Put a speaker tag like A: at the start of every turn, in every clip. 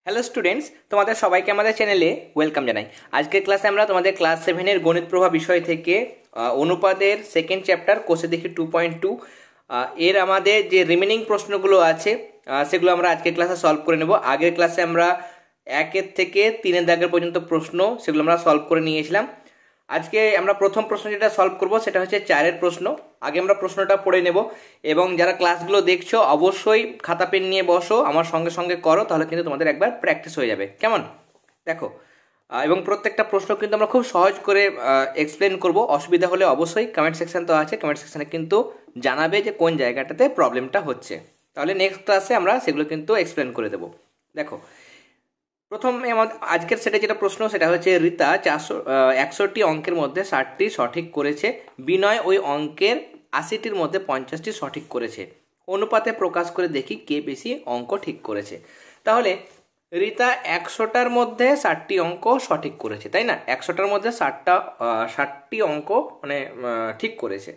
A: Hello students, তোমাদের সবাইকে আমাদের চ্যানেলে ওয়েলকাম জানাই। আজকের ক্লাসে আমরা তোমাদের ক্লাস 7-এর গণিত প্রবাহ বিষয় থেকে অনুপাতের সেকেন্ড চ্যাপ্টার কোষে দেখি 2.2 এর আমাদের যে রিমেনিং প্রশ্নগুলো আছে সেগুলো আমরা আজকের ক্লাসে সলভ করে নেব। আগের ক্লাসে আমরা 1 থেকে 3 দাগের পর্যন্ত প্রশ্ন সেগুলো আমরা সলভ করে নিয়েছিলাম। আজকে আমরা প্রথম প্রশ্ন যেটা সলভ করব সেটা হচ্ছে 4-এর প্রশ্ন। আগে আমরা প্রশ্নটা পড়ে নেব এবং যারা ক্লাসগুলো দেখছো অবশ্যই খাতা পেন নিয়ে বসো, আমার সঙ্গে সঙ্গে করো, তাহলে কিন্তু তোমাদের একবার প্র্যাকটিস হয়ে যাবে। কেমন? দেখো, এবং প্রত্যেকটা প্রশ্ন কিন্তু আমরা খুব সহজ করে এক্সপ্লেন করব। অসুবিধা হলে অবশ্যই কমেন্ট সেকশন তো আছে, কমেন্ট সেকশনে কিন্তু জানাবে যে কোন জায়গাটাতে প্রবলেমটা হচ্ছে, তাহলে নেক্সট ক্লাসে আমরা সেগুলো কিন্তু এক্সপ্লেন করে দেবো। দেখো, প্রথমে আমাদের আজকের সেটা যেটা প্রশ্ন সেটা হচ্ছে রীতা 100টি অঙ্কের মধ্যে 60টি সঠিক করেছে, বিনয় ওই অঙ্কের 80টির মধ্যে 50টি সঠিক করেছে, অনুপাতে প্রকাশ করে দেখি কে বেশি অঙ্ক ঠিক করেছে। তাহলে রীতা 100টার মধ্যে 60টি অঙ্ক সঠিক করেছে, তাই না? 100টার মধ্যে 60টি অঙ্ক মানে ঠিক করেছে।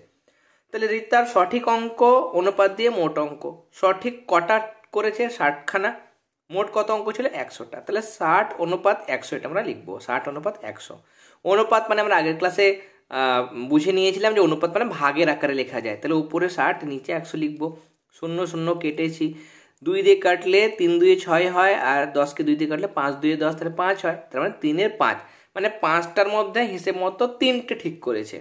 A: তাহলে রীতার সঠিক অঙ্ক অনুপাত দিয়ে মোট অঙ্ক সঠিক কটা করেছে? 60খানা। মোট কত অঙ্ক ছিল? 100টা। তাহলে 60 অনুপাত 100 এটা আমরা লিখবো। 60 অনুপাত 100। অনুপাত মানে আমরা আগের ক্লাসে বুঝে নিয়েছিলাম যে অনুপাত মানে ভাগের আকারে লেখা যায়। তাহলে উপরে 60 নিচে 100 লিখবো। 0 0 কেটেছি, 2 দিয়ে কাটলে 3 2 6 হয়, আর 10কে 2 দিয়ে কাটলে 5 2 10, তাহলে 5 হয়। তার মানে 3-এর 5, মানে 5টার মধ্যে হিসেব মতো 3টে ঠিক করেছে।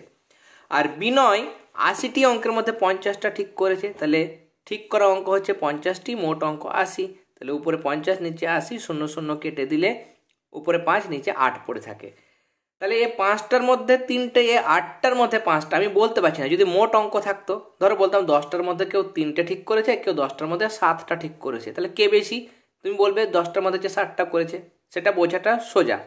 A: আর বিনয় 80টি অঙ্কের মধ্যে 50টা ঠিক করেছে। তাহলে ঠিক করা অঙ্ক হচ্ছে 50টি, মোট অঙ্ক 80। তাহলে উপরে 50 নিচে 80, 0 0 কেটে দিলে উপরে 5 নিচে 8 পড়ে থাকে। তাহলে এই 5টার মধ্যে 3টে, এই 8টার মধ্যে 5টা আমি বলতে পারছি না। যদি মোট অঙ্ক থাকতো, ধরো বলতাম 10টার মধ্যে কেউ 3টে ঠিক করেছে, কেউ 10টার মধ্যে 7টা ঠিক করেছে, তাহলে কে বেশি? তুমি বলবে 10টার মধ্যে যে 7টা করেছে, সেটা বোঝাটা সোজা।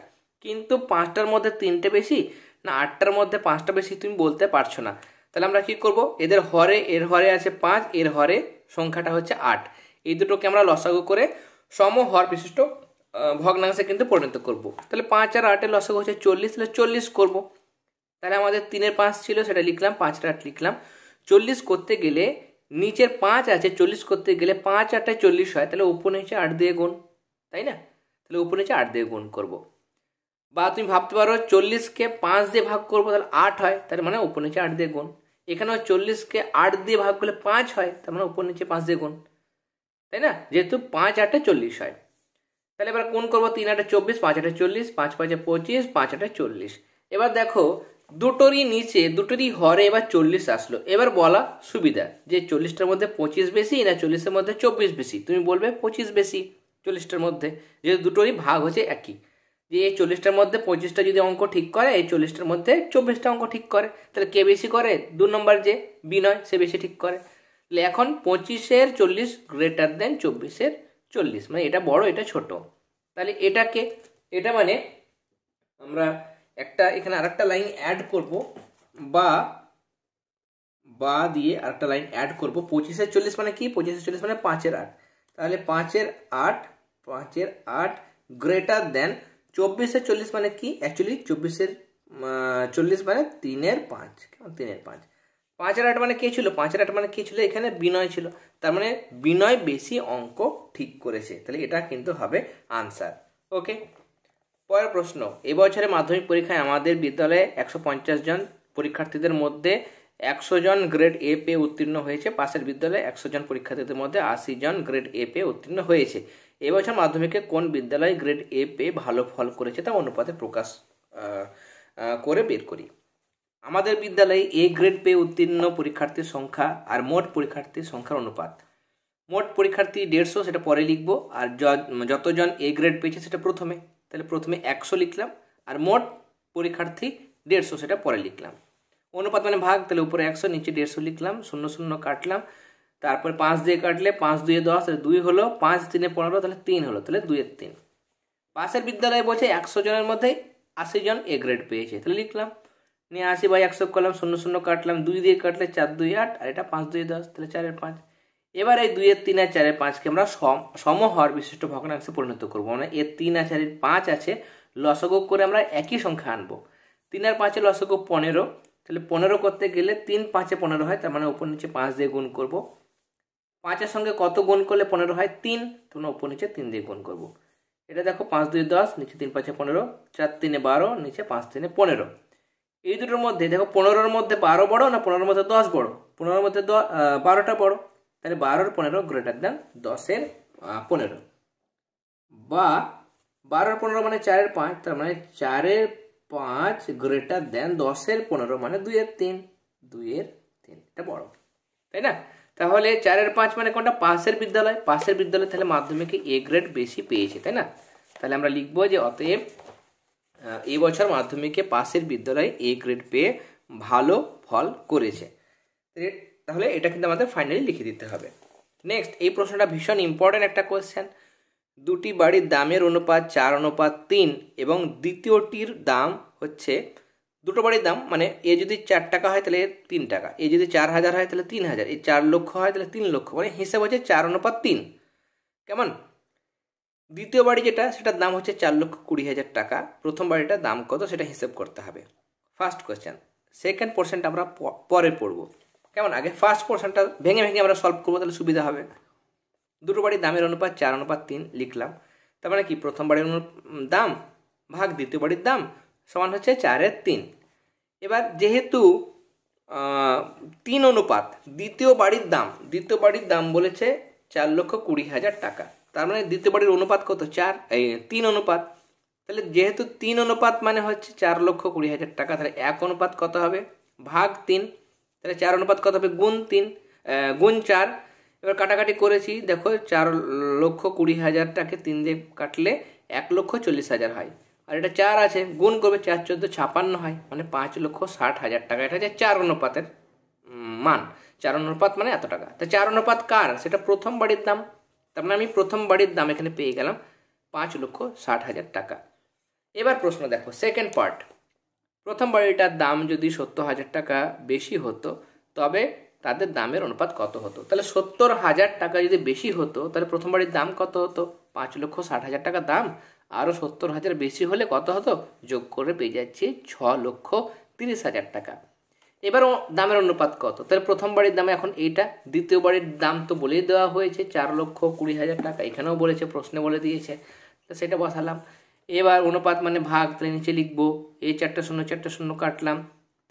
A: কিন্তু 5টার মধ্যে 3টে বেশি না 8টার মধ্যে 5টা বেশি তুমি বলতে পারছো না। তাহলে আমরা কি করব? এদের হরে, এর হরে আছে 5, এর হরে সংখ্যাটা হচ্ছে 8। এই দুটোকে আমরা লসাগু করে সমহর বিশিষ্ট ভগ্নাংশে কিন্তু পরিণত করব। তাহলে 5 আর 8-এর লসাগু হচ্ছে 40, তাহলে 40 করব। তাহলে আমাদের 3-এর 5 ছিল, সেটা লিখলাম, 5-এর 8 লিখলাম। 40 করতে গেলে নিচের 5 আছে, 40 করতে গেলে 5 8 40 হয়, তাহলে উপর নিচে 8 দিয়ে গুণ, তাই না? তাহলে উপর নিচে 8 দিয়ে গুণ করব। বা তুমি ভাবতে পারো 40কে 5 দিয়ে ভাগ করবো, তাহলে 8 হয়, তার মানে উপর নিচে 8 দিয়ে গুণ। এখানেও 40কে 8 দিয়ে ভাগ করলে 5 হয়, তার মানে উপর নিচে 5 দিয়ে গুণ, তাই না? যেহেতু 5 8 40 হয়। তাহলে এবার কোন করবো? 3 8 24, 5 8 40, 5 5 25, 5 8 40। এবার দেখো দুটোরই নিচে, দুটোরই হরে এবার 40 আসলো। এবার বলা সুবিধা যে 40টার মধ্যে 25 বেশি না 40-এর মধ্যে 24 বেশি? তুমি বলবে 25 বেশি 40টার মধ্যে, যেহেতু দুটোরই ভাগ হচ্ছে একই। যে এই 40টার মধ্যে 25টা যদি অঙ্ক ঠিক করে, এই 40টার মধ্যে 24টা অঙ্ক ঠিক করে, তাহলে কে বেশি করে? 2 নম্বর যে বিনয়, সে বেশি ঠিক করে। তাহলে এখন 25-এর 40 গ্রেটার দেন 24-এর 40, মানে এটা বড় এটা ছোট। তাহলে এটাকে, এটা মানে আমরা একটা এখানে আরেকটা লাইন অ্যাড করব, বা দিয়ে আরেকটা লাইন অ্যাড করব। 25-এর 40 মানে কি? 25-এর 40 মানে 5-এর 8। তাহলে 5-এর 8 গ্রেটার দেন 24-এর 40 মানে কি? অ্যাকচুয়ালি 24-এর 40 মানে 3-এর 5। কেমন? 3-এর 5। 5-এর 8 মানে কে ছিল? 5-এর 8 মানে কে ছিল? এখানে বিনয় ছিল। তার মানে বিনয় বেশি অঙ্ক ঠিক করেছে। তাহলে এটা কিন্তু হবে আনসার। ওকে, পরের প্রশ্ন। এবছরে মাধ্যমিক পরীক্ষায় আমাদের বিদ্যালয়ে 150 জন পরীক্ষার্থীদের মধ্যে 100 জন গ্রেড এ পেয়ে উত্তীর্ণ হয়েছে। পাশের বিদ্যালয়ে 100 জন পরীক্ষার্থীদের মধ্যে 80 জন গ্রেড এ পেয়ে উত্তীর্ণ হয়েছে। এবছর মাধ্যমিকে কোন বিদ্যালয় গ্রেড এ পেয়ে ভালো ফল করেছে তা অনুপাতে প্রকাশ করে বের করি। আমাদের বিদ্যালয়ে এ গ্রেড পেয়ে উত্তীর্ণ পরীক্ষার্থীর সংখ্যা আর মোট পরীক্ষার্থীর সংখ্যার অনুপাত। মোট পরীক্ষার্থী 150, সেটা পরে লিখবো। আর যতজন এ গ্রেড পেয়েছে সেটা প্রথমে, তাহলে প্রথমে 100 লিখলাম, আর মোট পরীক্ষার্থী 150 সেটা পরে লিখলাম। অনুপাত মানে ভাগ, তাহলে উপরে 100 নিচে 150 লিখলাম। 0 0 কাটলাম, তারপর 5 দিয়ে কাটলে 5 2 10, তাহলে 2 হলো, 5 3 15, তাহলে 3 হলো, তাহলে 2-এর 3। পাশের বিদ্যালয়ে বলছে 100 জনের মধ্যে 80 জন এ গ্রেড পেয়েছে, তাহলে লিখলাম। নিয়ে 80/100 করলাম, 0 0 কাটলাম, 2 দিয়ে কাটলে 4 2 8, আর এটা 5 2 10, তাহলে 4-এর 5। এবার এই 2-এর 3 আর 4-এর 5কে আমরা সমহর বিশিষ্ট ভগ্নাংশে পরিণত করবো। মানে এর 3 আর 4-এর 5 আছে, লসাগু করে আমরা একই সংখ্যা আনবো। 3 আর 5-এর লসাগু 15, তাহলে 15 করতে গেলে 3 5 15 হয়, তার মানে উপর নিচে 5 দিয়ে গুণ করবো। 5-এর সঙ্গে কত গুণ করলে 15 হয়? 3, তার মানে উপর নিচে 3 দিয়ে গুণ করবো। এটা দেখো 5 2 10, নিচে 3 5 15, 4 3 12, নিচে 5 3 15। এই দুটোর মধ্যে দেখো 15-র মধ্যে 12 বড় না 15-র মধ্যে 10 বড়? 15-র মধ্যে 12টা বড়, তাহলে 12-র 15 গ্রেটার দেন 10-এর 15, বা 12-র 15 মানে 4-এর 5, তার মানে 4-এর 5 গ্রেটার দেন 10-এর 15 মানে 2-এর 3, 2-এর 3, এটা বড়, তাই না? তাহলে 4-এর 5 মানে কোনটা? পাশের বিদ্যালয়। পাশের বিদ্যালয় তাহলে মাধ্যমিকে এ গ্রেড বেশি পেয়েছে, তাই না? তাহলে আমরা লিখবো যে অতএব এই বছর মাধ্যমিকে পাশের বিদ্যালয়ে এ গ্রেড পেয়ে ভালো ফল করেছে। তাহলে এটা কিন্তু আমাদের ফাইনালি লিখে দিতে হবে। নেক্সট, এই প্রশ্নটা ভীষণ ইম্পর্টেন্ট একটা কোয়েশ্চেন। দুটি বাড়ির দামের অনুপাত 4:3 এবং দ্বিতীয়টির দাম হচ্ছে, দুটো বাড়ির দাম মানে এ যদি 4 টাকা হয় তাহলে 3 টাকা, এ যদি 4,000 হয় তাহলে 3,000, এই 4 লক্ষ হয় তাহলে 3 লক্ষ, মানে হিসাব হচ্ছে 4:3। কেমন? দ্বিতীয় বাড়ি যেটা, সেটার দাম হচ্ছে 4,20,000 টাকা। প্রথম বাড়িটার দাম কত সেটা হিসাব করতে হবে। First question. সেকেন্ড পোর্শনটা আমরা পরে পড়বো। কেমন? আগে ফার্স্ট পোর্শনটা ভেঙে ভেঙে আমরা সলভ করবো, তাহলে সুবিধা হবে। দুটো বাড়ির দামের অনুপাত 4:3 লিখলাম। তার মানে কি, প্রথম বাড়ির দাম ভাগ দ্বিতীয় বাড়ির দাম সমান হচ্ছে 4/3। এবার যেহেতু 3 অনুপাত, দ্বিতীয় বাড়ির দাম বলেছে 4,20,000 টাকা, তার মানে দ্বিতীয় বাড়ির অনুপাত কত? 3 অনুপাত। তাহলে যেহেতু 3 অনুপাত মানে হচ্ছে 4,20,000 টাকা, তাহলে 1 অনুপাত কত হবে? ভাগ 3। তাহলে 4 অনুপাত কত হবে? গুণ 3 গুণ 4। এবার কাটাকাটি করেছি, দেখো 4,20,000টাকে 3 দিয়ে কাটলে 1,40,000 হয়, আর এটা 4 আছে, গুণ করবে, 4 14 56 হয়, মানে 5,60,000 টাকা। এটা হচ্ছে 4 অনুপাতের মান। 4 অনুপাত মানে এত টাকা। তা 4 অনুপাত কার? সেটা প্রথম বাড়ির দাম। তার মানে আমি প্রথম বাড়ির দাম এখানে পেয়ে গেলাম 5,60,000 টাকা। এবার প্রশ্ন দেখো, সেকেন্ড পার্ট। প্রথম বাড়িটার দাম যদি 70,000 টাকা বেশি হতো, তবে তাদের দামের অনুপাত কত হতো? তাহলে 70,000 টাকা যদি বেশি হতো, তাহলে প্রথম বাড়ির দাম কত হতো? 5,60,000 টাকা দাম, আরও 70,000 বেশি হলে কত হতো? যোগ করে পেয়ে যাচ্ছি 6,30,000 টাকা। এবার দামের অনুপাত কত? তাহলে প্রথম বাড়ির দামে এখন এইটা, দ্বিতীয় বাড়ির দাম তো বলেই দেওয়া হয়েছে 4,20,000 টাকা, এখানেও বলেছে, প্রশ্নে বলে দিয়েছে, তো সেটা বসালাম। এবার অনুপাত মানে ভাগ, তাহলে নিচে লিখবো, এই 4টা 0 4টা 0 কাটলাম,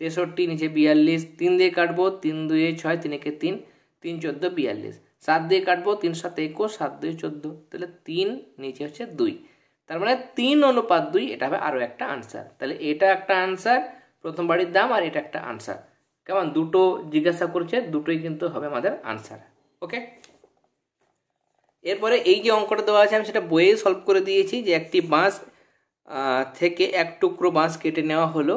A: 63, নিচে 42, 3 দিয়ে কাটবো, 3 2 6, 3 1 3, 3 14 42, 7 দিয়ে কাটবো, 3 7 21, 7 2 14, তাহলে 3, নিচে হচ্ছে 2, তার মানে 3:2, এটা হবে আরও একটা আনসার। তাহলে এটা একটা আনসার, প্রথম বাড়ির দাম, আর এটা একটা আনসার। কেমন? দুটো জিজ্ঞাসা করছে, দুটোই কিন্তু হবে আমাদের আনসার। ওকে, এরপরে এই যে অঙ্কটা দেওয়া আছে আমি সেটা বইয়ে সলভ করে দিয়েছি, যে একটি বাঁশ থেকে এক টুকরো বাঁশ কেটে নেওয়া হলো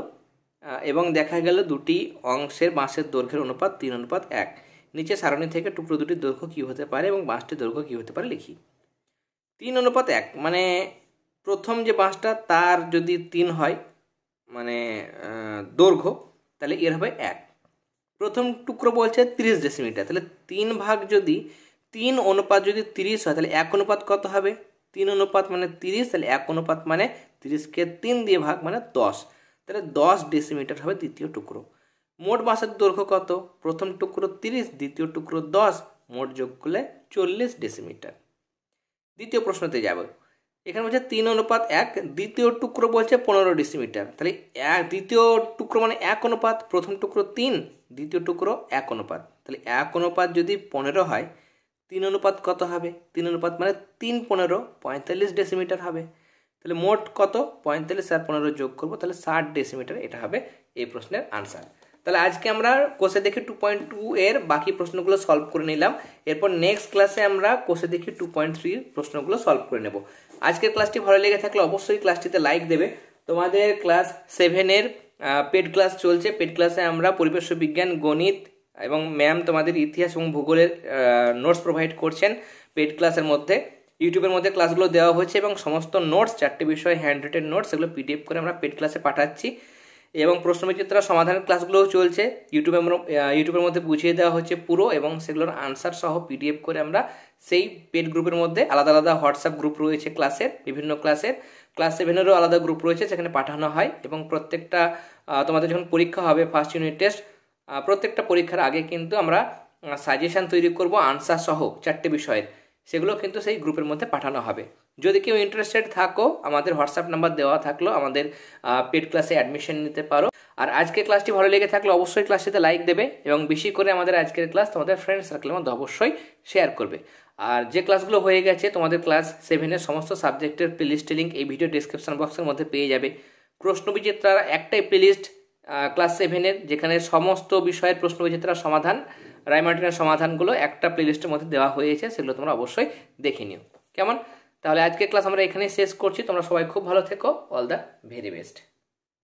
A: এবং দেখা গেল দুটি অংশের বাঁশের দৈর্ঘ্যের অনুপাত 3:1। নিচে সারণী থেকে টুকরো দুটির দৈর্ঘ্য কী হতে পারে এবং বাঁশটির দৈর্ঘ্য কী হতে পারে লিখি। 3:1 মানে প্রথম যে বাঁশটা তার যদি 3 হয় মানে দৈর্ঘ্য, তাহলে এর হবে 1। প্রথম টুকরো বলছে 30 ডেসিমিটার, তাহলে 3 ভাগ যদি 3 অনুপাত যদি 30 হয়, তাহলে 1 অনুপাত কত হবে? 3 অনুপাত মানে 30, তাহলে 1 অনুপাত মানে 30কে 3 দিয়ে ভাগ মানে 10, তাহলে 10 ডেসিমিটার হবে দ্বিতীয় টুকরো। মোট বাঁশের দৈর্ঘ্য কত? প্রথম টুকরো 30, দ্বিতীয় টুকরো 10, মোট যোগ করলে 40 ডেসিমিটার। দ্বিতীয় প্রশ্নতে যাব, এখানে বলছে 3:1, দ্বিতীয় টুকরো বলছে 15 ডেসিমিটার, তাহলে দ্বিতীয় টুকরো মানে 1 অনুপাত, প্রথম টুকরো 3, দ্বিতীয় টুকরো 1 অনুপাত, তাহলে 1 অনুপাত যদি 15 হয়, 3 অনুপাত কত হবে? 3 অনুপাত মানে 3 15 45 ডেসিমিটার হবে। তাহলে মোট কত? 45 আর 15 যোগ করবো, তাহলে 60 ডেসিমিটার, এটা হবে এই প্রশ্নের আনসার। তাহলে আজকে আমরা কোষে দেখি 2.2 এর বাকি প্রশ্নগুলো সলভ করে নিলাম। এরপর নেক্সট ক্লাসে আমরা কোষে দেখি 2.3 প্রশ্নগুলো সলভ করে নেব। আজকের ক্লাসটি ভালো লেগে থাকলে অবশ্যই ক্লাসটিতে লাইক দেবে। তোমাদের ক্লাস 7-এর পেড ক্লাস চলছে। পেড ক্লাসে আমরা পরিবেশ বিজ্ঞান, গণিত এবং ম্যাম তোমাদের ইতিহাস এবং ভূগোলের নোটস প্রোভাইড করছেন পেড ক্লাসের মধ্যে। ইউটিউবের মধ্যে ক্লাসগুলো দেওয়া হয়েছে এবং সমস্ত নোটস, 4টে বিষয় হ্যান্ড রিটেন নোটস, সেগুলো পিডিএফ করে আমরা পেড ক্লাসে পাঠাচ্ছি। এবং প্রশ্নবিচিত্রা সমাধানের ক্লাসগুলোও চলছে, ইউটিউবের মধ্যে বুঝিয়ে দেওয়া হচ্ছে পুরো, এবং সেগুলোর আনসার সহ পিডিএফ করে আমরা সেই পেড গ্রুপের মধ্যে, আলাদা আলাদা হোয়াটসঅ্যাপ গ্রুপ রয়েছে ক্লাসের, বিভিন্ন ক্লাসের, ক্লাস 7-এরও আলাদা গ্রুপ রয়েছে, সেখানে পাঠানো হয়। এবং প্রত্যেকটা তোমাদের যখন পরীক্ষা হবে, ফার্স্ট ইউনিট টেস্ট, প্রত্যেকটা পরীক্ষার আগে কিন্তু আমরা সাজেশান তৈরি করব আনসার সহ 4টে বিষয়ের, সেগুলো কিন্তু সেই গ্রুপের মধ্যে পাঠানো হবে। যদি কেউ ইন্টারেস্টেড থাকো আমাদের হোয়াটসঅ্যাপ নাম্বার দেওয়া থাকলো, আমাদের পেড ক্লাসে অ্যাডমিশন নিতে পারো। আর আজকের ক্লাসটি ভালো লেগে থাকলে অবশ্যই ক্লাসটিতে লাইক দেবে এবং বেশি করে আমাদের আজকের ক্লাস তোমাদের ফ্রেন্ড সার্কেলের মধ্যে অবশ্যই শেয়ার করবে। আর যে ক্লাসগুলো হয়ে গেছে তোমাদের ক্লাস 7-এর সমস্ত সাবজেক্টের প্লেলিস্টের লিঙ্ক এই ভিডিও ডিসক্রিপশন বক্সের মধ্যে পেয়ে যাবে। প্রশ্নবিচিত্রার একটাই প্লেলিস্ট ক্লাস 7-এর, যেখানে সমস্ত বিষয়ের প্রশ্নবিচিত্রার সমাধান, রায়মার্টিনের সমাধানগুলো একটা প্লেলিস্টের মধ্যে দেওয়া হয়েছে, সেগুলো তোমরা অবশ্যই দেখে নিও। কেমন? তাহলে আজকের ক্লাস আমরা এখানেই শেষ করছি। তোমরা সবাই খুব ভালো থেকো। All the very best.